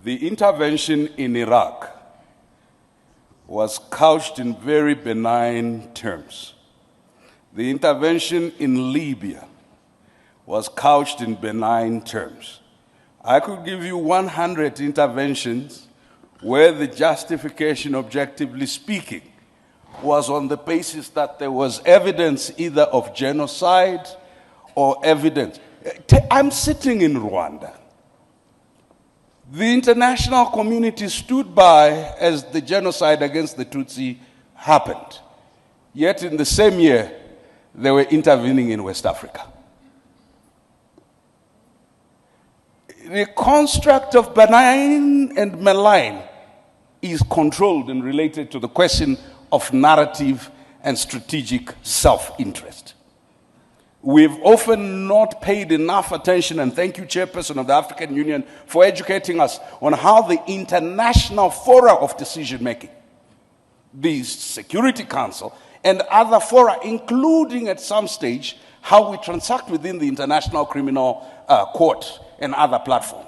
The intervention in Iraq was couched in very benign terms. The intervention in Libya was couched in benign terms. I could give you 100 interventions where the justification, objectively speaking, was on the basis that there was evidence either of genocide or evidence. I'm sitting in Rwanda. The international community stood by as the genocide against the Tutsi happened. Yet in the same year, they were intervening in West Africa. The construct of benign and malign is controlled and related to the question of narrative and strategic self-interest. We've often not paid enough attention, and thank you, Chairperson of the African Union, for educating us on how the international fora of decision-making, the Security Council, and other fora, including at some stage how we transact within the International Criminal Court and other platforms.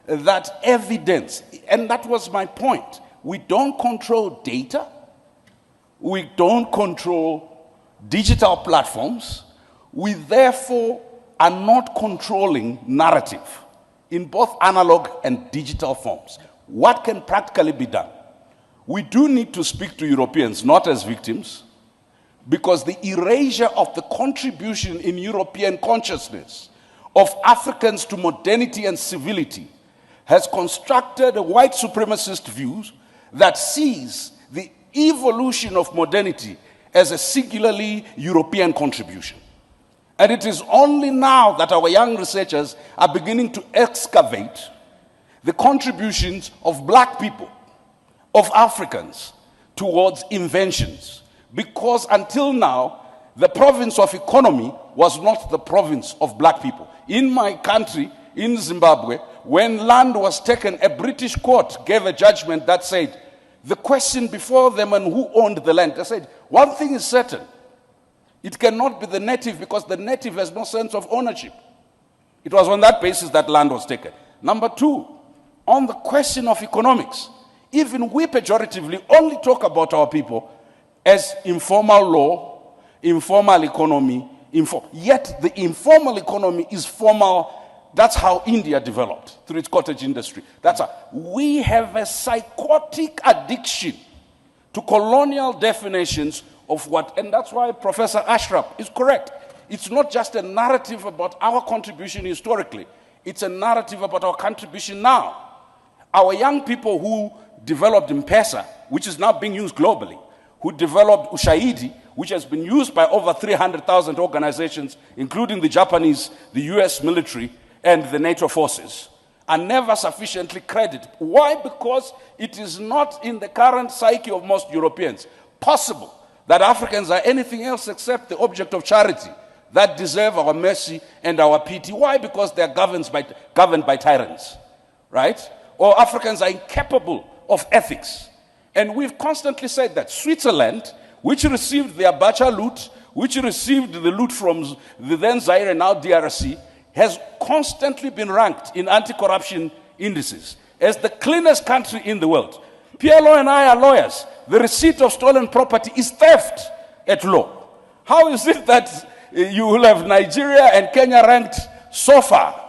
That evidence, and that was my point, we don't control data, we don't control digital platforms, we therefore are not controlling narrative in both analog and digital forms. What can practically be done? We do need to speak to Europeans, not as victims, because the erasure of the contribution in European consciousness of Africans to modernity and civility has constructed a white supremacist view that sees the evolution of modernity as a singularly European contribution. And it is only now that our young researchers are beginning to excavate the contributions of black people, of Africans, towards inventions. Because until now, the province of economy was not the province of black people. In my country, in Zimbabwe, when land was taken, a British court gave a judgment that said, the question before them and who owned the land, they said, one thing is certain, it cannot be the native because the native has no sense of ownership. It was on that basis that land was taken. Number two, on the question of economics, even we pejoratively only talk about our people as informal law, informal economy, yet the informal economy is formal. That's how India developed through its cottage industry. That's how we have a psychotic addiction to colonial definitions of what, and that's why Professor Ashraf is correct. It's not just a narrative about our contribution historically, it's a narrative about our contribution now. Our young people who developed M-Pesa, which is now being used globally, who developed Ushahidi, which has been used by over 300,000 organizations, including the Japanese, the US military, and the NATO forces, are never sufficiently credited. Why? Because it is not in the current psyche of most Europeans possible that Africans are anything else except the object of charity that deserve our mercy and our pity. Why? Because they are governed by tyrants, right? Or Africans are incapable of ethics. And we've constantly said that Switzerland, which received the Abacha loot, which received the loot from the then Zaire and now DRC, has constantly been ranked in anti-corruption indices as the cleanest country in the world. PLO and I are lawyers. The receipt of stolen property is theft at law. How is it that you will have Nigeria and Kenya ranked so far,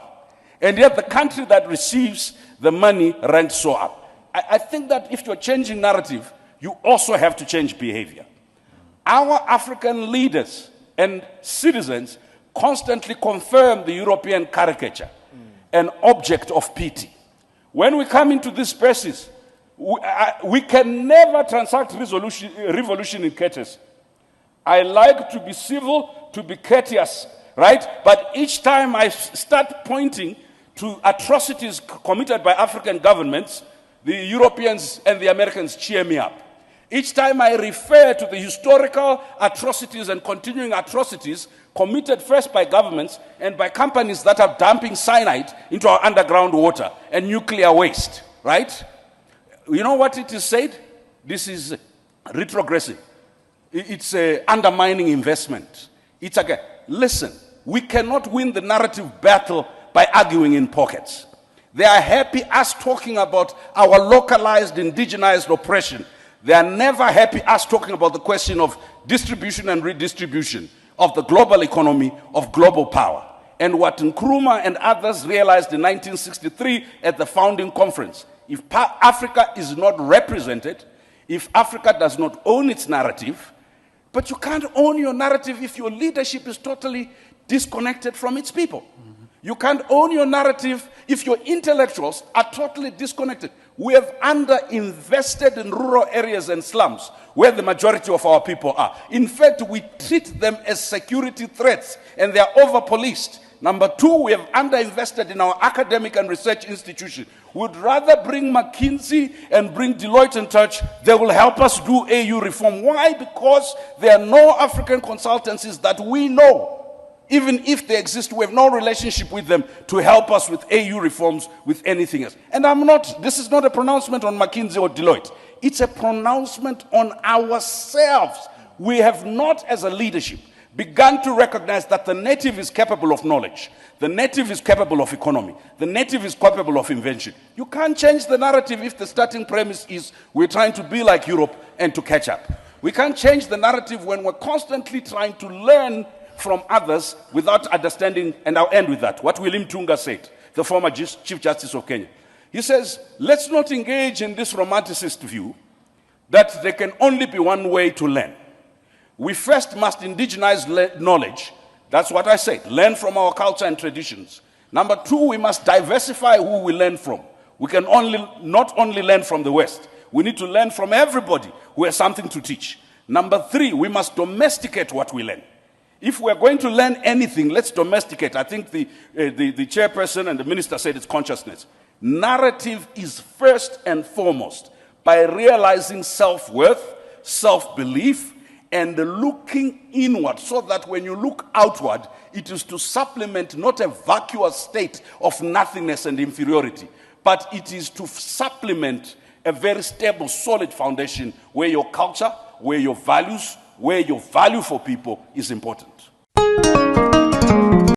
and yet the country that receives the money ranked so up? I think that if you're changing narrative, you also have to change behavior. Our African leaders and citizens constantly confirm the European caricature, an object of pity. When we come into this spaces, we can never transact revolution in courtesy. I like to be civil, to be courteous, right? But each time I start pointing to atrocities committed by African governments, the Europeans and the Americans cheer me up. Each time I refer to the historical atrocities and continuing atrocities committed first by governments and by companies that are dumping cyanide into our underground water and nuclear waste, right? You know what it is said? This is retrogressive. It's undermining investment. It's listen, we cannot win the narrative battle by arguing in pockets. They are happy us talking about our localized, indigenized oppression. They are never happy us talking about the question of distribution and redistribution, of the global economy, of global power. And what Nkrumah and others realized in 1963 at the founding conference, if Africa is not represented, if Africa does not own its narrative, but you can't own your narrative if your leadership is totally disconnected from its people. You can't own your narrative if your intellectuals are totally disconnected. We have underinvested in rural areas and slums where the majority of our people are. In fact, we treat them as security threats and they are over-policed. Number two, we have underinvested in our academic and research institutions. We'd rather bring McKinsey and bring Deloitte and Touch. They will help us do AU reform. Why? Because there are no African consultancies that we know. Even if they exist, we have no relationship with them to help us with AU reforms, with anything else. And this is not a pronouncement on McKinsey or Deloitte. It's a pronouncement on ourselves. We have not, as a leadership, begun to recognize that the native is capable of knowledge. The native is capable of economy. The native is capable of invention. You can't change the narrative if the starting premise is we're trying to be like Europe and to catch up. We can't change the narrative when we're constantly trying to learn from others without understanding, and I'll end with that, what William Tunga said, the former Chief Justice of Kenya. He says, let's not engage in this romanticist view that there can only be one way to learn. We first must indigenize knowledge. That's what I said, learn from our culture and traditions. Number two, we must diversify who we learn from. We can not only learn from the West, we need to learn from everybody who has something to teach. Number three, we must domesticate what we learn. If we're going to learn anything, let's domesticate. I think the chairperson and the minister said it's consciousness. Narrative is first and foremost by realizing self-worth, self-belief, and looking inward so that when you look outward, it is to supplement not a vacuous state of nothingness and inferiority, but it is to supplement a very stable, solid foundation where your culture, where your values, where your value for people is important.